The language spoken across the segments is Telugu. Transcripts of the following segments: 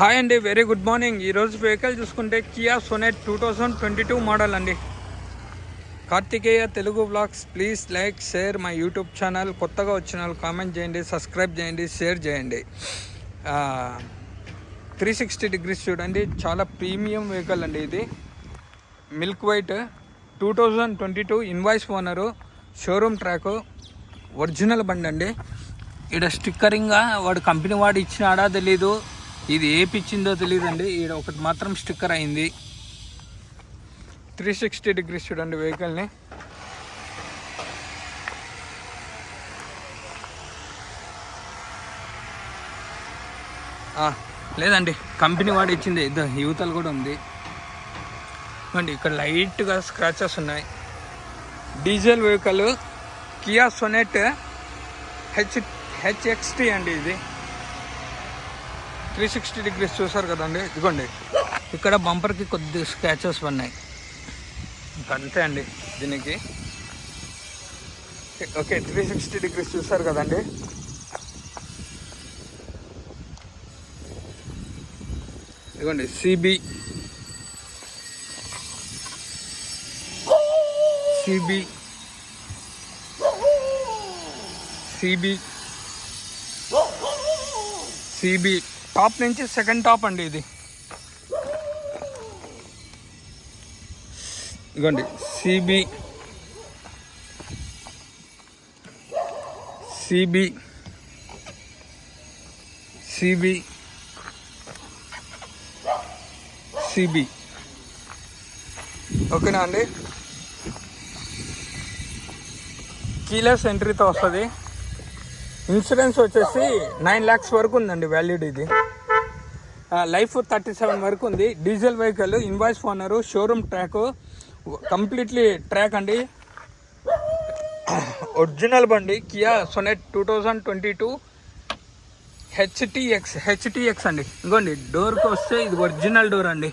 హాయ్ అండి, వెరీ గుడ్ మార్నింగ్. ఈరోజు వెహికల్ చూసుకుంటే కియా సోనెట్ 2022 మోడల్ అండి. Karthikeya Telugu blogs. Please like share my YouTube channel. కొత్తగా వచ్చిన వాళ్ళు కామెంట్ చేయండి, సబ్స్క్రైబ్ చేయండి, షేర్ చేయండి. 360 డిగ్రీస్ చూడండి, చాలా ప్రీమియం వెహికల్ అండి. ఇది milk white 2022 invoice owner, showroom track, original బండి అండి. ఇక్కడ స్టిక్కరింగ్గా వాడు కంపెనీ వాడు ఇచ్చినాడా తెలీదు, ఇది ఏపిచ్చిందో తెలియదండి. ఈడ ఒకటి మాత్రం స్టిక్కర్ అయింది. 360 డిగ్రీస్ చూడండి వెహికల్ని. లేదండి, కంపెనీ వాడు ఇచ్చింది. యువతలు కూడా ఉంది అండి. ఇక్కడ లైట్గా స్క్రాచెస్ ఉన్నాయి. డీజిల్ వెహికల్ కియా సోనెట్ హెచ్ఎక్స్టీ అండి. ఇది 360 డిగ్రీస్ చూసారు కదండి. ఇదిగోండి, ఇక్కడ బంపర్కి కొద్ది స్క్రాచెస్ ఉన్నాయి, అంతే అండి దీనికి. ఓకే, 360 డిగ్రీస్ చూసారు కదండి. ఇదిగోండి సిబి సిబి సిబి సిబి టాప్ నుంచి సెకండ్ టాప్ అండి ఇది. ఇదిగోండి సిబి సిబి సిబి సిబి ఓకేనా అండి. కీలెస్ ఎంట్రీతో వస్తుంది. ఇన్సూరెన్స్ వచ్చేసి 9 lakhs వరకు ఉందండి వ్యాలిడ్. ఇది లైఫ్ 37 వరకు ఉంది. Diesel vehicle, invoice owner, showroom track, completely track అండి. ఒరిజినల్ బండి కియా సోనెట్ 2022 హెచ్టిఎక్స్ అండి. ఇంకోండి డోర్కి వస్తే ఇది ఒరిజినల్ డోర్ అండి.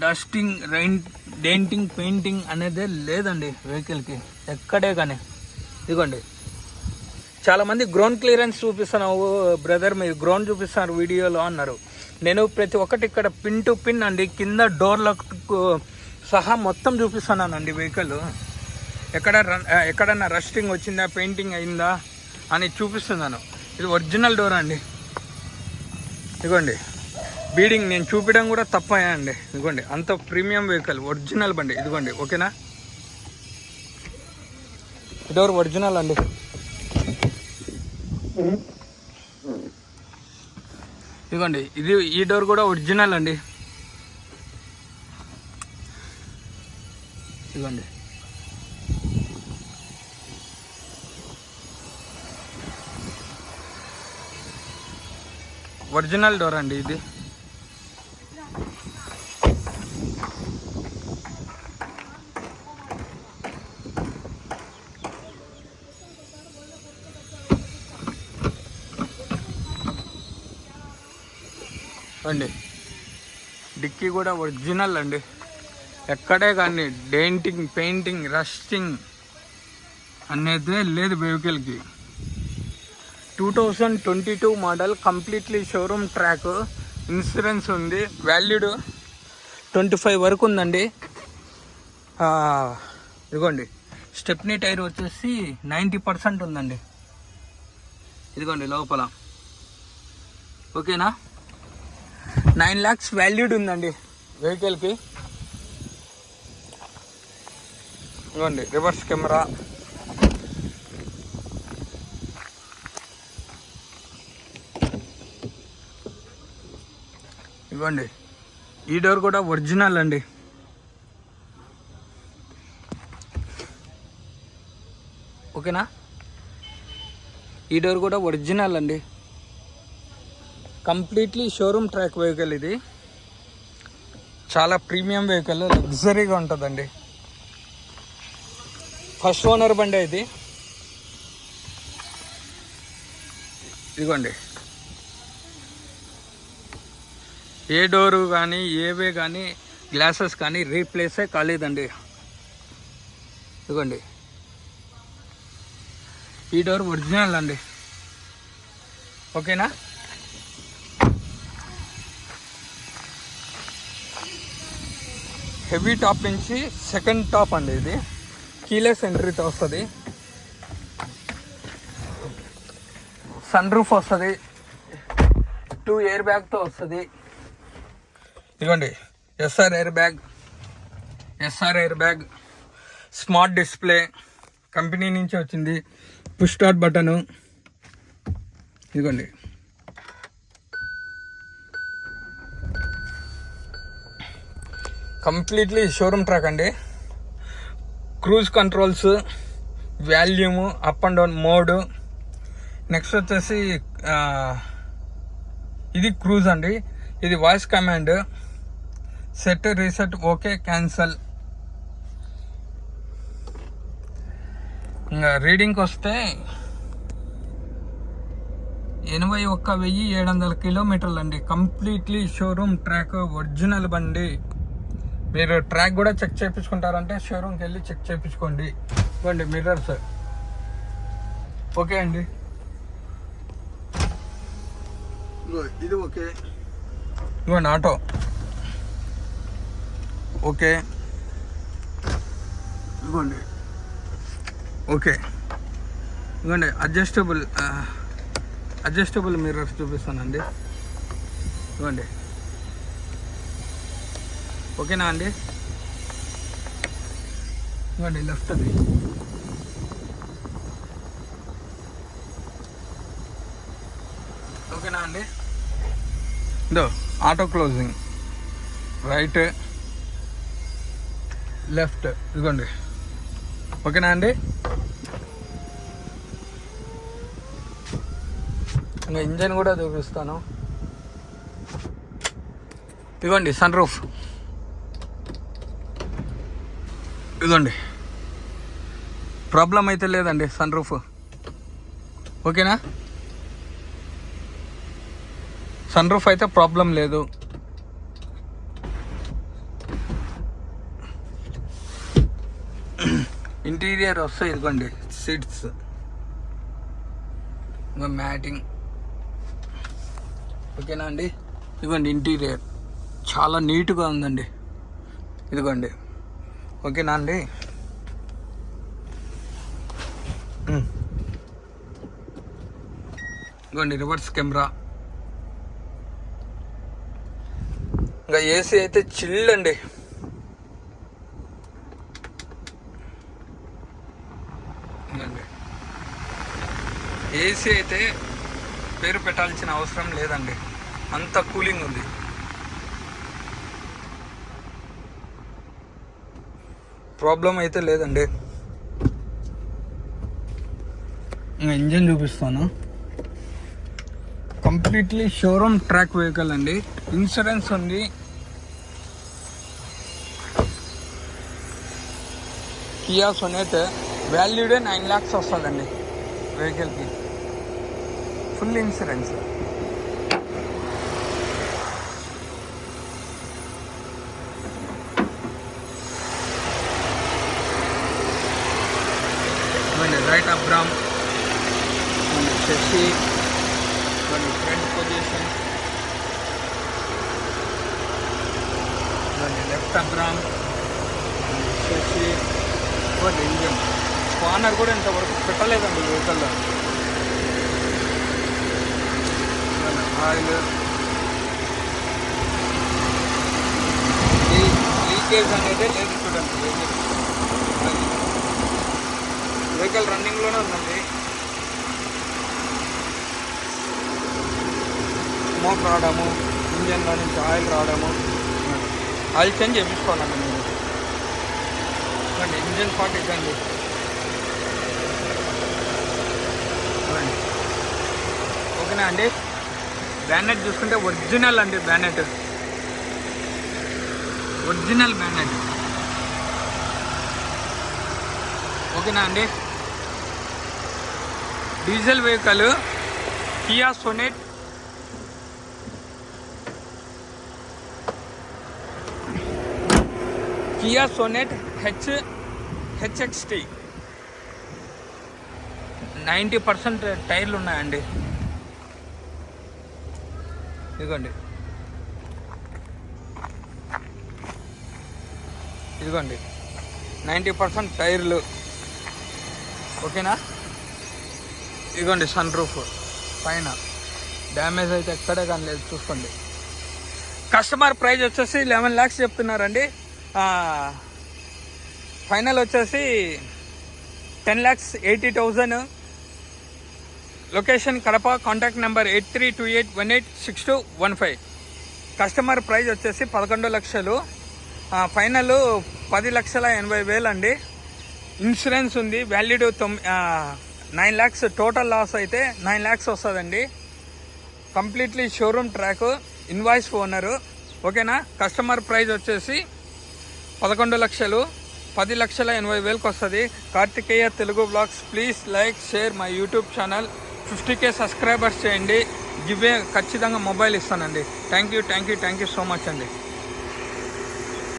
డస్టింగ్, డెంటింగ్, పెయింటింగ్ అనేదే లేదండి వెహికల్కి ఎక్కడే కానీ. ఇదిగోండి, చాలామంది గ్రౌండ్ క్లియరెన్స్ చూపిస్తున్నావు బ్రదర్, మీరు గ్రౌండ్ చూపిస్తున్నారు వీడియోలో అన్నారు. నేను ప్రతి ఒక్కటి ఇక్కడ పిన్ టు పిన్ అండి, కింద డోర్లకు సహా మొత్తం చూపిస్తున్నానండి వెహికల్. ఎక్కడన్నా రస్టింగ్ వచ్చిందా, పెయింటింగ్ అయిందా అని చూపిస్తున్నాను. ఇది ఒరిజినల్ డోర్ అండి. ఇదిగోండి, బీడింగ్ నేను చూపించడం కూడా తప్పయా అండి. ఇదిగోండి, అంత ప్రీమియం వెహికల్, ఒరిజినల్ బండి. ఇదిగోండి, ఓకేనా. డోర్ ఒరిజినల్ అండి. ఇదిగోండి, ఈ డోర్ కూడా ఒరిజినల్ అండి. ఇదిగోండి, ఒరిజినల్ డోర్ అండి ఇది. అండి డిక్కీ కూడా ఒరిజినల్ అండి. ఎక్కడే కానీ డెంటింగ్, పెయింటింగ్, రస్టింగ్ అనేదే లేదు వెహికల్కి. 2022 model, completely showroom track, insurance ఉంది, వ్యాలిడ్ 25 వరకు ఉందండి. ఇదిగోండి, స్టెప్నీ టైర్ వచ్చేసి 90% ఉందండి. ఇదిగోండి లోపల, ఓకేనా. 9 lakhs వాల్యూడ్ ఉందండి వెహికల్కి. ఇదిగోండి రివర్స్ కెమెరా, ఇదిగోండి ఈ డోర్ కూడా ఒరిజినల్ అండి. ఓకేనా, ఈ డోర్ కూడా ఒరిజినల్ అండి. Completely showroom track vehicle. ఇది చాలా ప్రీమియం వెహికల్, లగ్జరీగా ఉంటుందండి. ఫస్ట్ ఓనర్ బండి ఇది. ఇదిగోండి, ఏ డోరు కానీ ఏవే కానీ గ్లాసెస్ కానీ రీప్లేసే కాలేదండి. ఇదిగోండి, ఈ డోర్ ఒరిజినల్ అండి. ఓకేనా. హెవీ టాప్ నుంచి సెకండ్ టాప్ అండి. ఇది కీలెస్ ఎంట్రీతో వస్తుంది. సన్ రూఫ్ వస్తుంది, 2 ఎయిర్ బ్యాగ్తో వస్తుంది. ఇదిగోండి SR air bag, smart display company నుంచి వచ్చింది, పుష్ స్టార్ట్ బటను. ఇదిగోండి కంప్లీట్లీ షోరూమ్ ట్రాక్ అండి. Cruise controls, volume, up and down mode. Next వచ్చేసి ఇది క్రూజ్ అండి. ఇది voice command, set, reset, okay, cancel. ఇంకా రీడింగ్కి వస్తే 81,700 కిలోమీటర్లు అండి. కంప్లీట్లీ షోరూమ్ ట్రాక్, ఒరిజినల్ బండి. మీరు ట్రాక్ కూడా చెక్ చేయించుకుంటారంటే షోరూమ్కి వెళ్ళి చెక్ చేయించుకోండి. ఇవ్వండి మిర్రర్స్, ఓకే అండి. ఇది ఓకే. ఇవ్వండి ఆటో, ఓకే. ఇవ్వండి ఓకే. ఇవ్వండి అడ్జస్టబుల్ మిర్రర్స్ చూపిస్తానండి. ఇవ్వండి ఓకేనా అండి. ఇవ్వండి లెఫ్ట్ అది. ఓకేనా అండి. ఇదో ఆటో క్లోజింగ్, రైట్, లెఫ్ట్. ఇదిగోండి ఓకేనా అండి. ఇంకా ఇంజన్ కూడా చూపిస్తాను. ఇదిగోండి సన్ రూఫ్, ఇదిగోండి ప్రాబ్లం అయితే లేదండి సన్ రూఫ్, ఓకేనా. సన్ రూఫ్ అయితే ప్రాబ్లం లేదు. ఇంటీరియర్ వస్తాయి, ఇదిగోండి సీట్స్, ఇంకా మ్యాటింగ్, ఓకేనా అండి. ఇదిగోండి ఇంటీరియర్ చాలా నీట్గా ఉందండి. ఇదిగోండి ఓకేనా అండి. ఇదిగోండి రివర్స్ కెమెరా. ఇంకా ఏసీ అయితే చిల్ అండి. ఏసీ అయితే పేరు పెట్టాల్సిన అవసరం లేదండి, అంత కూలింగ్ ఉంది. ప్రాబ్లం అయితే లేదండి. ఇంకా ఇంజన్ చూపిస్తాను. కంప్లీట్లీ షోరూమ్ ట్రాక్ వెహికల్ అండి. ఇన్సూరెన్స్ ఉంది. కియా సొనెట్ వాల్యూడే 9 lakhs వస్తుందండి వెహికల్కి, full insurance. Right up బ్రామ్, చెస్సీ, front position, left up బ్రామ్, చెస్సీ, engine. Spanner కూడా ఇంతవరకు పెట్టలేదండి వెహికల్లో. ఆయిల్ లీకేజ్ అనేది లేదు చూడండి. వెహికల్ రన్నింగ్లోనే ఉందండి. స్మోక్ రావడము, ఇంజన్లో నుంచి ఆయిల్ రావడము, ఆయిల్ చేంజ్ చేయించుకోవాలండి మీరు. ఇంజన్ పార్ట్ ఇద్దండి. ఓకేనా అండి. బ్యానెట్ చూసుకుంటే ఒరిజినల్ అండి, బ్యానెట్ ఒరిజినల్ బ్యానెట్, ఓకేనా అండి. Diesel vehicle Kia Sonet HXT 90% టైర్లు ఉన్నాయండి. ఇదిగోండి ఇదిగోండి 90% టైర్లు, ఓకేనా. ఇదిగోండి సన్ రూఫ్ పైన డ్యామేజ్ అయితే ఎక్కడే కానీ లేదు, చూసుకోండి. కస్టమర్ ప్రైస్ వచ్చేసి 11 lakhs చెప్తున్నారండి. ఫైనల్ వచ్చేసి 10,80,000. Location Kadapa. Contact number 8328186215. Customer price వచ్చేసి 11 లక్షలు. ఫైనల్ 10,80,000 అండి. ఇన్సూరెన్స్ ఉంది, వ్యాలిడ్ 9 lakhs. టోటల్ లాస్ అయితే 9 lakhs వస్తుందండి. Completely showroom track, invoice owner, ఓకేనా. కస్టమర్ ప్రైస్ వచ్చేసి 11 లక్షలు, 10,80,000 వస్తుంది. Karthikeya Telugu blogs. Please like, share my YouTube channel. 50K subscribers చేయండి. గివే ఖచ్చితంగా మొబైల్ ఇస్తానండి. థ్యాంక్ యూ సో మచ్ అండి.